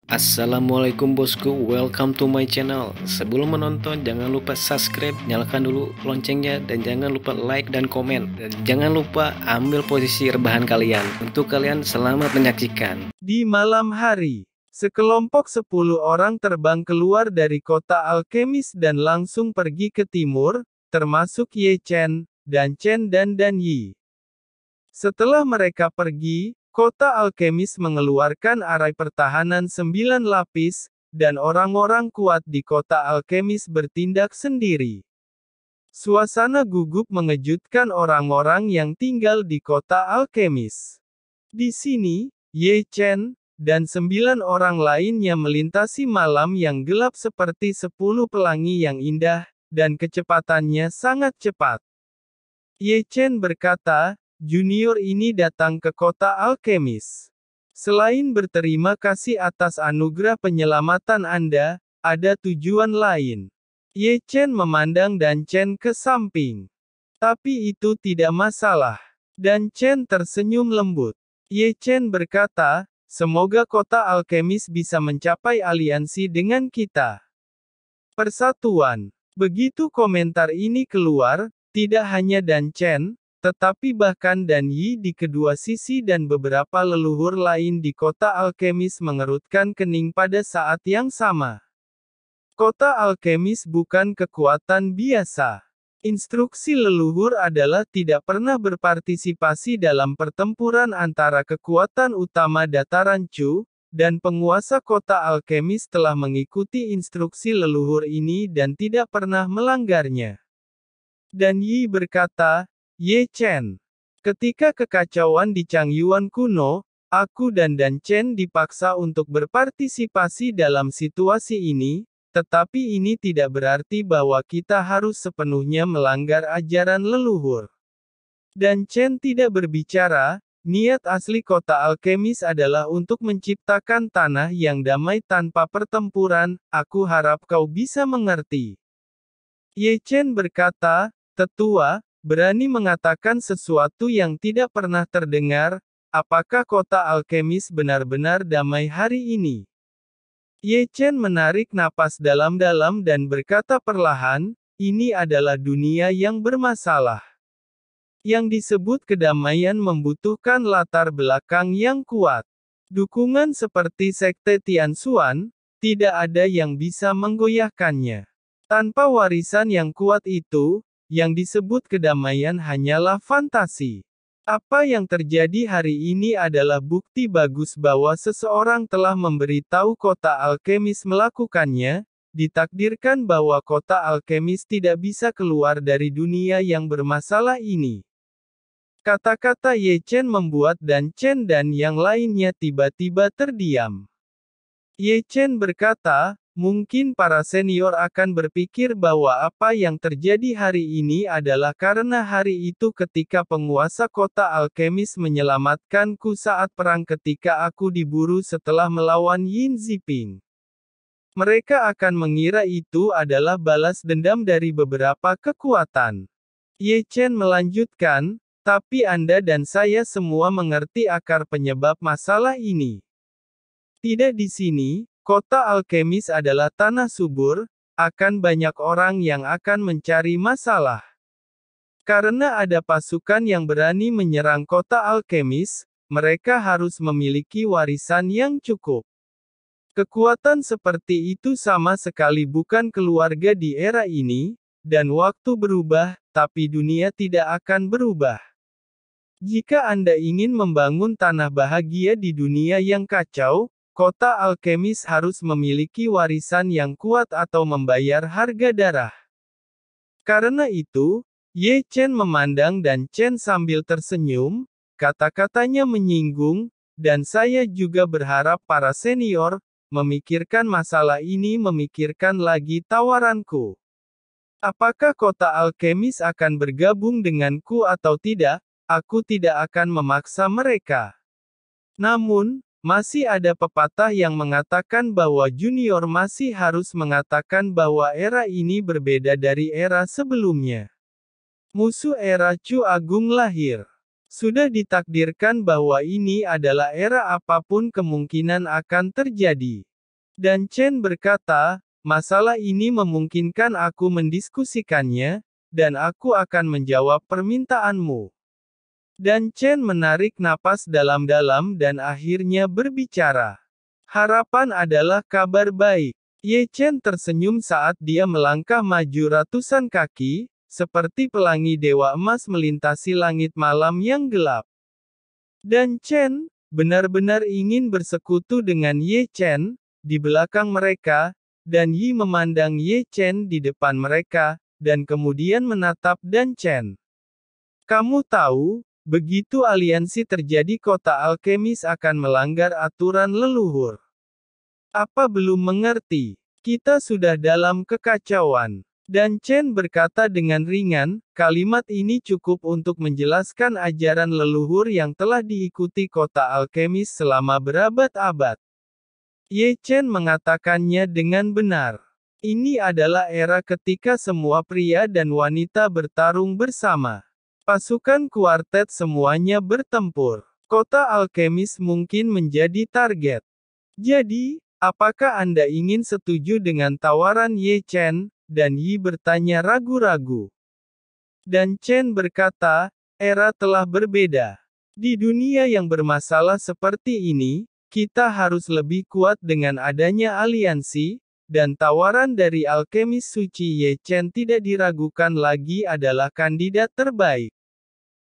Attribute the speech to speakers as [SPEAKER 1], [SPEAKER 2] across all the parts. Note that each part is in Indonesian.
[SPEAKER 1] Assalamualaikum bosku, welcome to my channel. Sebelum menonton jangan lupa subscribe, nyalakan dulu loncengnya, dan jangan lupa like dan komen. Dan jangan lupa ambil posisi rebahan kalian. Untuk kalian selamat menyaksikan.
[SPEAKER 2] Di malam hari, sekelompok 10 orang terbang keluar dari kota alkemis dan langsung pergi ke timur, termasuk Ye Chen, Dan dan Yi. Setelah mereka pergi, kota alkemis mengeluarkan arai pertahanan 9 lapis, dan orang-orang kuat di kota alkemis bertindak sendiri. Suasana gugup mengejutkan orang-orang yang tinggal di kota alkemis. Di sini, Ye Chen, dan 9 orang lainnya melintasi malam yang gelap seperti 10 pelangi yang indah, dan kecepatannya sangat cepat. Ye Chen berkata, junior ini datang ke kota alkemis. Selain berterima kasih atas anugerah penyelamatan Anda, ada tujuan lain. Ye Chen memandang Dan Chen ke samping. Tapi itu tidak masalah. Dan Chen tersenyum lembut. Ye Chen berkata, semoga kota alkemis bisa mencapai aliansi dengan kita. Persatuan. Begitu komentar ini keluar, tidak hanya Dan Chen, tetapi bahkan Dan Yi di kedua sisi dan beberapa leluhur lain di kota alkemis mengerutkan kening pada saat yang sama. Kota alkemis bukan kekuatan biasa. Instruksi leluhur adalah tidak pernah berpartisipasi dalam pertempuran antara kekuatan utama dataran Chu, dan penguasa kota alkemis telah mengikuti instruksi leluhur ini dan tidak pernah melanggarnya. Dan Yi berkata, Ye Chen. Ketika kekacauan di Changyuan kuno, aku dan Chen dipaksa untuk berpartisipasi dalam situasi ini, tetapi ini tidak berarti bahwa kita harus sepenuhnya melanggar ajaran leluhur. Dan Chen tidak berbicara, niat asli kota alkemis adalah untuk menciptakan tanah yang damai tanpa pertempuran, aku harap kau bisa mengerti. Ye Chen berkata, Tetua, berani mengatakan sesuatu yang tidak pernah terdengar, apakah kota alkemis benar-benar damai hari ini? Ye Chen menarik napas dalam-dalam dan berkata perlahan, ini adalah dunia yang bermasalah. Yang disebut kedamaian membutuhkan latar belakang yang kuat. Dukungan seperti Sekte Tianxuan, tidak ada yang bisa menggoyahkannya. Tanpa warisan yang kuat itu, yang disebut kedamaian hanyalah fantasi. Apa yang terjadi hari ini adalah bukti bagus bahwa seseorang telah memberitahu kota alkemis melakukannya, ditakdirkan bahwa kota alkemis tidak bisa keluar dari dunia yang bermasalah ini. Kata-kata Ye Chen membuat Dan Chen dan yang lainnya tiba-tiba terdiam. Ye Chen berkata, mungkin para senior akan berpikir bahwa apa yang terjadi hari ini adalah karena hari itu ketika penguasa kota alkemis menyelamatkanku saat perang ketika aku diburu setelah melawan Yin Ziping. Mereka akan mengira itu adalah balas dendam dari beberapa kekuatan. Ye Chen melanjutkan, tapi Anda dan saya semua mengerti akar penyebab masalah ini. Tidak di sini, kota alkemis adalah tanah subur, akan banyak orang yang akan mencari masalah. Karena ada pasukan yang berani menyerang kota alkemis, mereka harus memiliki warisan yang cukup. Kekuatan seperti itu sama sekali bukan keluarga di era ini, dan waktu berubah, tapi dunia tidak akan berubah. Jika Anda ingin membangun tanah bahagia di dunia yang kacau, kota alkemis harus memiliki warisan yang kuat atau membayar harga darah. Karena itu, Ye Chen memandang Dan Chen sambil tersenyum, kata-katanya menyinggung, dan saya juga berharap para senior, memikirkan masalah ini memikirkan lagi tawaranku. Apakah kota alkemis akan bergabung denganku atau tidak, aku tidak akan memaksa mereka. Namun, masih ada pepatah yang mengatakan bahwa junior masih harus mengatakan bahwa era ini berbeda dari era sebelumnya. Musuh era Chu Agung lahir. Sudah ditakdirkan bahwa ini adalah era apapun kemungkinan akan terjadi. Dan Chen berkata, masalah ini memungkinkan aku mendiskusikannya, dan aku akan menjawab permintaanmu. Dan Chen menarik napas dalam-dalam dan akhirnya berbicara. Harapan adalah kabar baik. Ye Chen tersenyum saat dia melangkah maju ratusan kaki, seperti pelangi dewa emas melintasi langit malam yang gelap. Dan Chen, benar-benar ingin bersekutu dengan Ye Chen, di belakang mereka, dan Yi memandang Ye Chen di depan mereka, dan kemudian menatap Dan Chen. Kamu tahu, begitu aliansi terjadi kota alkemis akan melanggar aturan leluhur. Apa belum mengerti? Kita sudah dalam kekacauan. Dan Chen berkata dengan ringan, kalimat ini cukup untuk menjelaskan ajaran leluhur yang telah diikuti kota alkemis selama berabad-abad. Ye Chen mengatakannya dengan benar. Ini adalah era ketika semua pria dan wanita bertarung bersama. Pasukan kuartet semuanya bertempur. Kota alkemis mungkin menjadi target. Jadi, apakah Anda ingin setuju dengan tawaran Ye Chen? Dan Yi bertanya ragu-ragu. Dan Chen berkata, era telah berbeda. Di dunia yang bermasalah seperti ini, kita harus lebih kuat dengan adanya aliansi, dan tawaran dari alkemis suci Ye Chen tidak diragukan lagi adalah kandidat terbaik.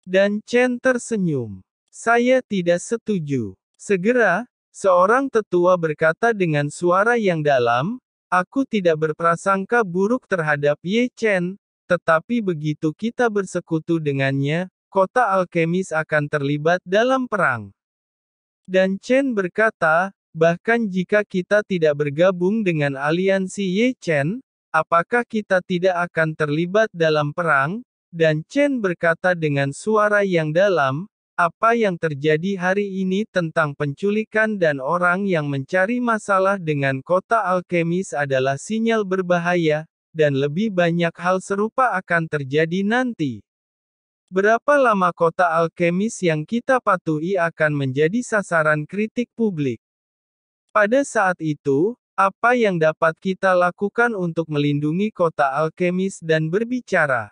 [SPEAKER 2] Dan Chen tersenyum. Saya tidak setuju. Segera, seorang tetua berkata dengan suara yang dalam, aku tidak berprasangka buruk terhadap Ye Chen, tetapi begitu kita bersekutu dengannya, kota alkemis akan terlibat dalam perang. Dan Chen berkata, bahkan jika kita tidak bergabung dengan aliansi Ye Chen, apakah kita tidak akan terlibat dalam perang? Dan Chen berkata dengan suara yang dalam, apa yang terjadi hari ini tentang penculikan dan orang yang mencari masalah dengan kota alkemis adalah sinyal berbahaya, dan lebih banyak hal serupa akan terjadi nanti. Berapa lama kota alkemis yang kita patuhi akan menjadi sasaran kritik publik? Pada saat itu, apa yang dapat kita lakukan untuk melindungi kota alkemis dan berbicara?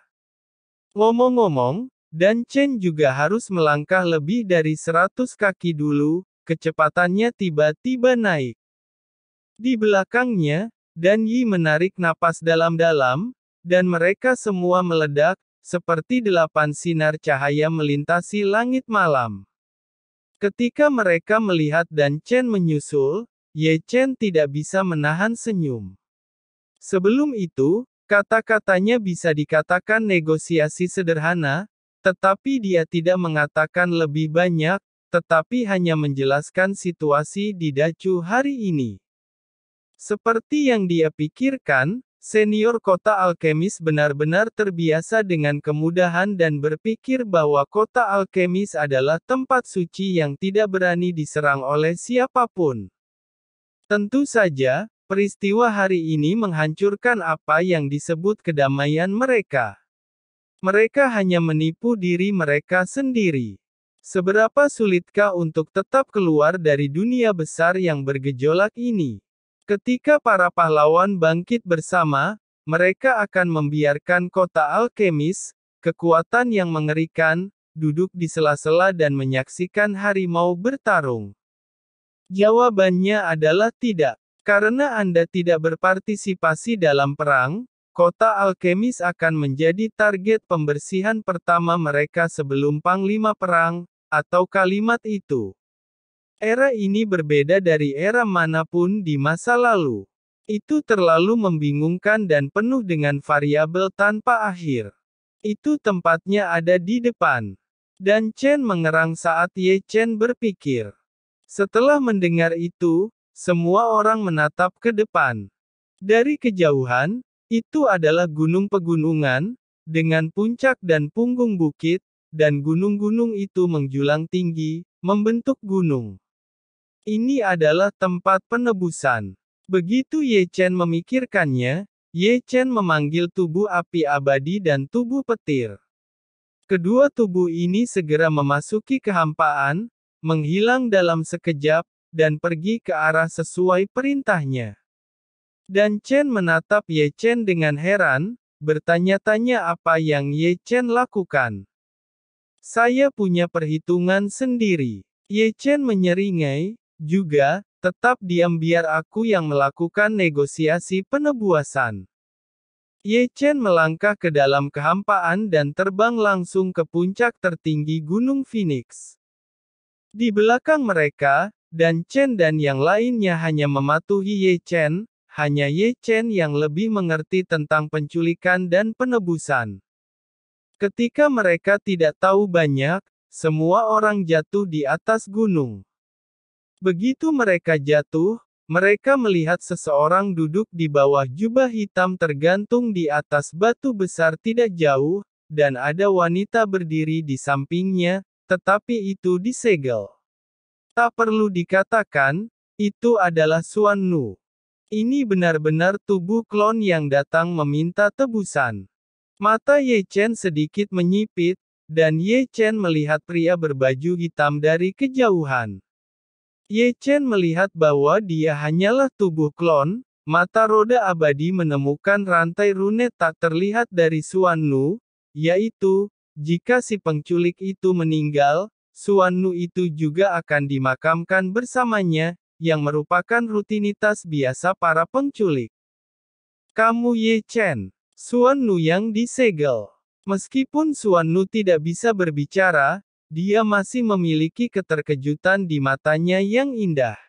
[SPEAKER 2] Ngomong-ngomong, Dan Chen juga harus melangkah lebih dari 100 kaki dulu, kecepatannya tiba-tiba naik. Di belakangnya, Dan Yi menarik napas dalam-dalam, dan mereka semua meledak, seperti 8 sinar cahaya melintasi langit malam. Ketika mereka melihat Dan Chen menyusul, Ye Chen tidak bisa menahan senyum. Sebelum itu, kata-katanya bisa dikatakan negosiasi sederhana, tetapi dia tidak mengatakan lebih banyak, tetapi hanya menjelaskan situasi di Dacu hari ini. Seperti yang dia pikirkan, senior kota alkemis benar-benar terbiasa dengan kemudahan dan berpikir bahwa kota alkemis adalah tempat suci yang tidak berani diserang oleh siapapun. Tentu saja, peristiwa hari ini menghancurkan apa yang disebut kedamaian mereka. Mereka hanya menipu diri mereka sendiri. Seberapa sulitkah untuk tetap keluar dari dunia besar yang bergejolak ini? Ketika para pahlawan bangkit bersama, mereka akan membiarkan kota alkemis, kekuatan yang mengerikan, duduk di sela-sela dan menyaksikan harimau bertarung. Jawabannya adalah tidak. Karena Anda tidak berpartisipasi dalam perang, kota alkemis akan menjadi target pembersihan pertama mereka sebelum panglima perang, atau kalimat itu. Era ini berbeda dari era manapun di masa lalu. Itu terlalu membingungkan dan penuh dengan variabel tanpa akhir. Itu tempatnya ada di depan. Dan Chen mengerang saat Ye Chen berpikir. Setelah mendengar itu, semua orang menatap ke depan. Dari kejauhan, itu adalah gunung pegunungan, dengan puncak dan punggung bukit, dan gunung-gunung itu menjulang tinggi, membentuk gunung. Ini adalah tempat penebusan. Begitu Ye Chen memikirkannya, Ye Chen memanggil tubuh api abadi dan tubuh petir. Kedua tubuh ini segera memasuki kehampaan, menghilang dalam sekejap, dan pergi ke arah sesuai perintahnya. Dan Chen menatap Ye Chen dengan heran, bertanya-tanya apa yang Ye Chen lakukan. Saya punya perhitungan sendiri. Ye Chen menyeringai, juga, tetap diam biar aku yang melakukan negosiasi penebuasan. Ye Chen melangkah ke dalam kehampaan dan terbang langsung ke puncak tertinggi Gunung Phoenix. Di belakang mereka, dan Chen dan yang lainnya hanya mematuhi Ye Chen, hanya Ye Chen yang lebih mengerti tentang penculikan dan penebusan. Ketika mereka tidak tahu banyak, semua orang jatuh di atas gunung. Begitu mereka jatuh, mereka melihat seseorang duduk di bawah jubah hitam tergantung di atas batu besar tidak jauh, dan ada wanita berdiri di sampingnya, tetapi itu disegel. Tak perlu dikatakan, itu adalah Xuan Nu. Ini benar-benar tubuh klon yang datang meminta tebusan. Mata Ye Chen sedikit menyipit, dan Ye Chen melihat pria berbaju hitam dari kejauhan. Ye Chen melihat bahwa dia hanyalah tubuh klon, mata roda abadi menemukan rantai rune tak terlihat dari Xuan Nu, yaitu, jika si penculik itu meninggal, Xuan Nu itu juga akan dimakamkan bersamanya, yang merupakan rutinitas biasa para penculik. Kamu Ye Chen, Xuan Nu yang disegel. Meskipun Xuan Nu tidak bisa berbicara, dia masih memiliki keterkejutan di matanya yang indah.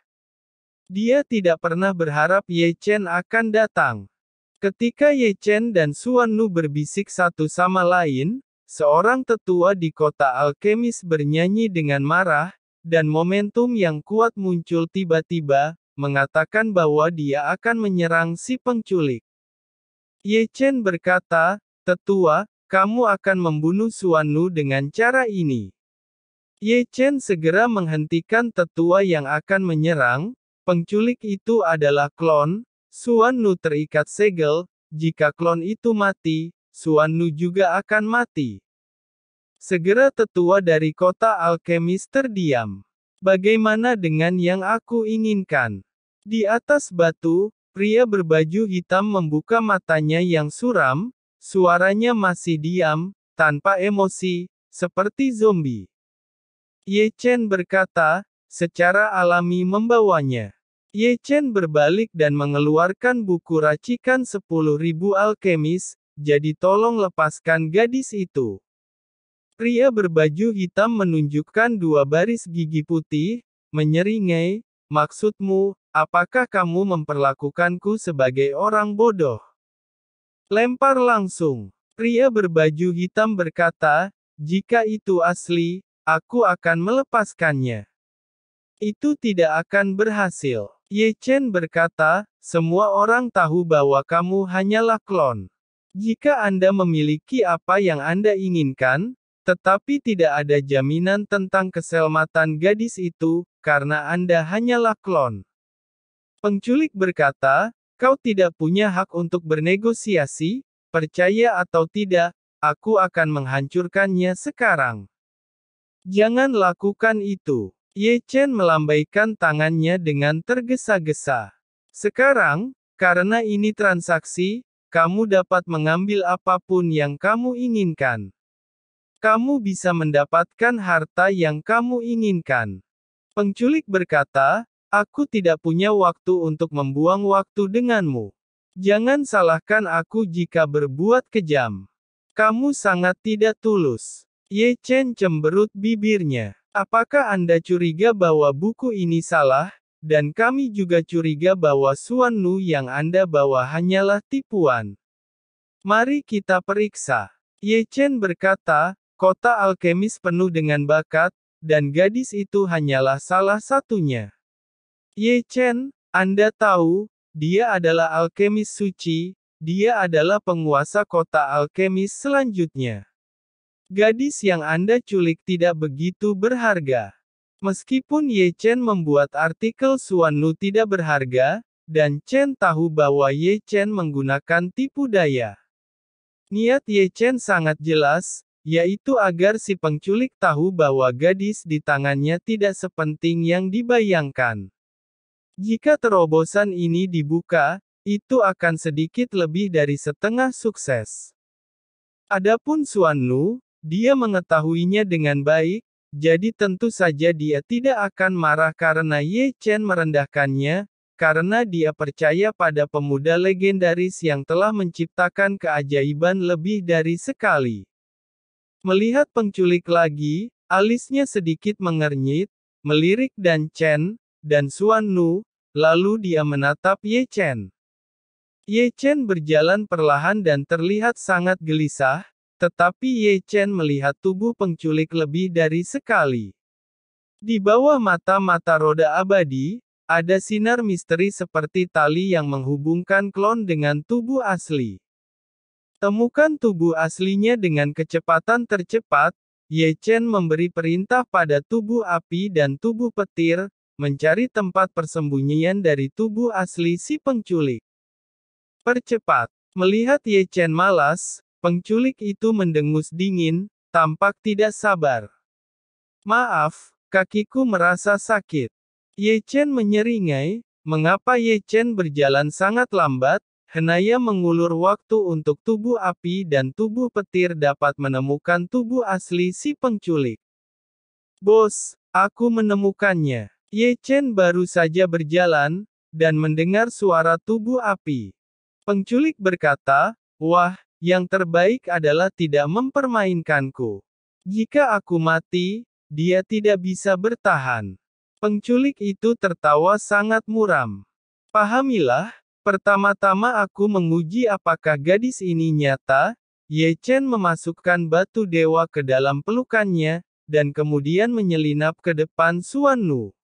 [SPEAKER 2] Dia tidak pernah berharap Ye Chen akan datang. Ketika Ye Chen dan Xuan Nu berbisik satu sama lain, seorang tetua di kota alkemis bernyanyi dengan marah, dan momentum yang kuat muncul tiba-tiba, mengatakan bahwa dia akan menyerang si penculik. Ye Chen berkata, "Tetua, kamu akan membunuh Xuan Nu dengan cara ini." Ye Chen segera menghentikan tetua yang akan menyerang, penculik itu adalah klon, Xuan Nu terikat segel, jika klon itu mati, Xuan Nu juga akan mati. Segera tetua dari kota alkemis terdiam. Bagaimana dengan yang aku inginkan? Di atas batu, pria berbaju hitam membuka matanya yang suram, suaranya masih diam, tanpa emosi, seperti zombie. Ye Chen berkata, secara alami membawanya. Ye Chen berbalik dan mengeluarkan buku racikan 10.000 alkemis, jadi tolong lepaskan gadis itu. Pria berbaju hitam menunjukkan 2 baris gigi putih, menyeringai, maksudmu, apakah kamu memperlakukanku sebagai orang bodoh? Lempar langsung. Pria berbaju hitam berkata, jika itu asli, aku akan melepaskannya. Itu tidak akan berhasil. Ye Chen berkata, semua orang tahu bahwa kamu hanyalah klon. Jika Anda memiliki apa yang Anda inginkan, tetapi tidak ada jaminan tentang keselamatan gadis itu, karena Anda hanyalah klon. Penculik berkata, kau tidak punya hak untuk bernegosiasi, percaya atau tidak, aku akan menghancurkannya sekarang. Jangan lakukan itu. Ye Chen melambaikan tangannya dengan tergesa-gesa. Sekarang, karena ini transaksi, kamu dapat mengambil apapun yang kamu inginkan. Kamu bisa mendapatkan harta yang kamu inginkan. Penculik berkata, aku tidak punya waktu untuk membuang waktu denganmu. Jangan salahkan aku jika berbuat kejam. Kamu sangat tidak tulus. Ye Chen cemberut bibirnya. Apakah Anda curiga bahwa buku ini salah, dan kami juga curiga bahwa Xuan Nu yang Anda bawa hanyalah tipuan? Mari kita periksa. Ye Chen berkata, kota alkemis penuh dengan bakat, dan gadis itu hanyalah salah satunya. Ye Chen, Anda tahu, dia adalah alkemis suci, dia adalah penguasa kota alkemis selanjutnya. Gadis yang Anda culik tidak begitu berharga. Meskipun Ye Chen membuat artikel Xuan Nu tidak berharga, dan Chen tahu bahwa Ye Chen menggunakan tipu daya. Niat Ye Chen sangat jelas, yaitu agar si penculik tahu bahwa gadis di tangannya tidak sepenting yang dibayangkan. Jika terobosan ini dibuka, itu akan sedikit lebih dari setengah sukses. Adapun Suan-nu, dia mengetahuinya dengan baik, jadi tentu saja dia tidak akan marah karena Ye Chen merendahkannya, karena dia percaya pada pemuda legendaris yang telah menciptakan keajaiban lebih dari sekali. Melihat penculik lagi, alisnya sedikit mengernyit, melirik Chen, dan Suan-nu, lalu dia menatap Ye Chen. Ye Chen berjalan perlahan dan terlihat sangat gelisah, tetapi Ye Chen melihat tubuh penculik lebih dari sekali. Di bawah mata-mata roda abadi, ada sinar misteri seperti tali yang menghubungkan klon dengan tubuh asli. Temukan tubuh aslinya dengan kecepatan tercepat, Ye Chen memberi perintah pada tubuh api dan tubuh petir, mencari tempat persembunyian dari tubuh asli si penculik. Percepat. Melihat Ye Chen malas, penculik itu mendengus dingin, tampak tidak sabar. Maaf, kakiku merasa sakit. Ye Chen menyeringai, mengapa Ye Chen berjalan sangat lambat, henaya mengulur waktu untuk tubuh api dan tubuh petir dapat menemukan tubuh asli si penculik. Bos, aku menemukannya. Ye Chen baru saja berjalan, dan mendengar suara tubuh api. Penculik berkata, wah, yang terbaik adalah tidak mempermainkanku. Jika aku mati, dia tidak bisa bertahan. Penculik itu tertawa sangat muram. Pahamilah, pertama-tama aku menguji apakah gadis ini nyata. Ye Chen memasukkan batu dewa ke dalam pelukannya, dan kemudian menyelinap ke depan Suan-nu.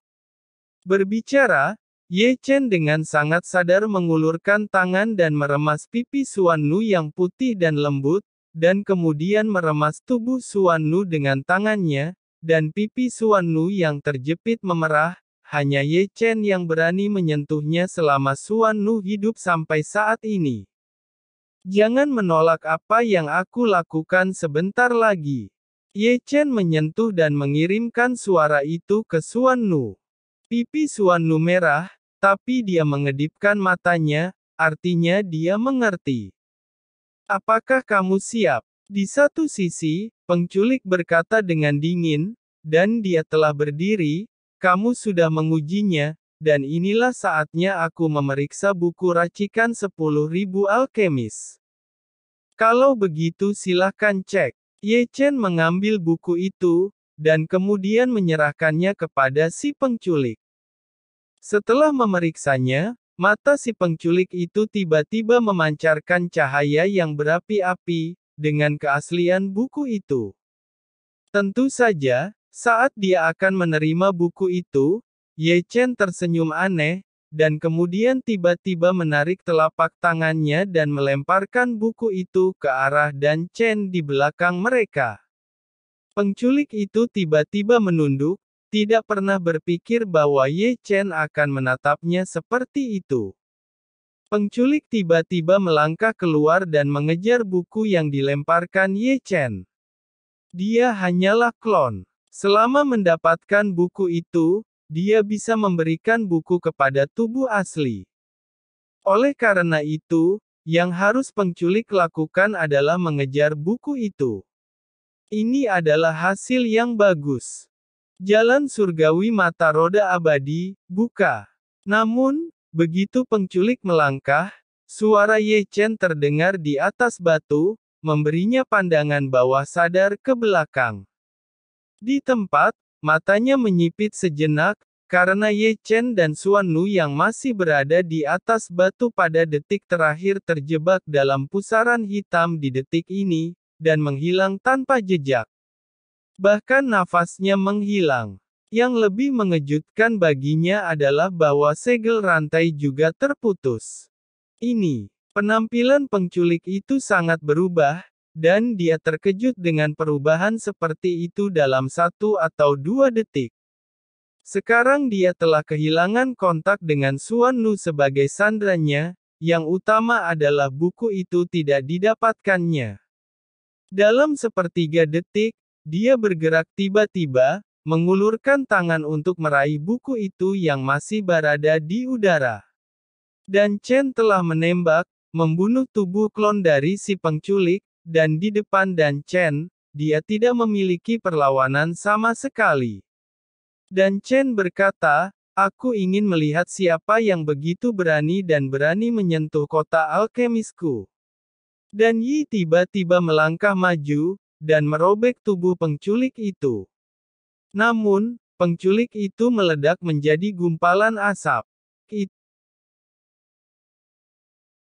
[SPEAKER 2] Berbicara, Ye Chen dengan sangat sadar mengulurkan tangan dan meremas pipi Suan-nu yang putih dan lembut, dan kemudian meremas tubuh Suan-nu dengan tangannya, dan pipi Suan-nu yang terjepit memerah, hanya Ye Chen yang berani menyentuhnya selama Suan-nu hidup sampai saat ini. Jangan menolak apa yang aku lakukan sebentar lagi. Ye Chen menyentuh dan mengirimkan suara itu ke Suan-nu. Pipi Suan-nu merah, tapi dia mengedipkan matanya, artinya dia mengerti. Apakah kamu siap? Di satu sisi, penculik berkata dengan dingin, dan dia telah berdiri, kamu sudah mengujinya, dan inilah saatnya aku memeriksa buku racikan 10.000 alkemis. Kalau begitu silahkan cek. Ye Chen mengambil buku itu, dan kemudian menyerahkannya kepada si penculik. Setelah memeriksanya, mata si penculik itu tiba-tiba memancarkan cahaya yang berapi-api, dengan keaslian buku itu. Tentu saja, saat dia akan menerima buku itu, Ye Chen tersenyum aneh, dan kemudian tiba-tiba menarik telapak tangannya dan melemparkan buku itu ke arah Chen di belakang mereka. Penculik itu tiba-tiba menunduk, tidak pernah berpikir bahwa Ye Chen akan menatapnya seperti itu. Penculik tiba-tiba melangkah keluar dan mengejar buku yang dilemparkan Ye Chen. Dia hanyalah klon. Selama mendapatkan buku itu, dia bisa memberikan buku kepada tubuh asli. Oleh karena itu, yang harus penculik lakukan adalah mengejar buku itu. Ini adalah hasil yang bagus. Jalan surgawi mata roda abadi, buka. Namun, begitu penculik melangkah, suara Ye Chen terdengar di atas batu, memberinya pandangan bawah sadar ke belakang. Di tempat, matanya menyipit sejenak, karena Ye Chen dan Suan-nu yang masih berada di atas batu pada detik terakhir terjebak dalam pusaran hitam di detik ini, dan menghilang tanpa jejak. Bahkan nafasnya menghilang. Yang lebih mengejutkan baginya adalah bahwa segel rantai juga terputus. Ini, penampilan penculik itu sangat berubah, dan dia terkejut dengan perubahan seperti itu dalam 1 atau 2 detik. Sekarang dia telah kehilangan kontak dengan Suan-nu sebagai sandranya, yang utama adalah buku itu tidak didapatkannya. Dalam sepertiga detik, dia bergerak tiba-tiba, mengulurkan tangan untuk meraih buku itu yang masih berada di udara. Dan Chen telah menembak, membunuh tubuh klon dari si penculik, dan di depan Dan Chen, dia tidak memiliki perlawanan sama sekali. Dan Chen berkata, aku ingin melihat siapa yang begitu berani dan berani menyentuh kota alkemisku. Dan Yi tiba-tiba melangkah maju, dan merobek tubuh penculik itu. Namun, penculik itu meledak menjadi gumpalan asap.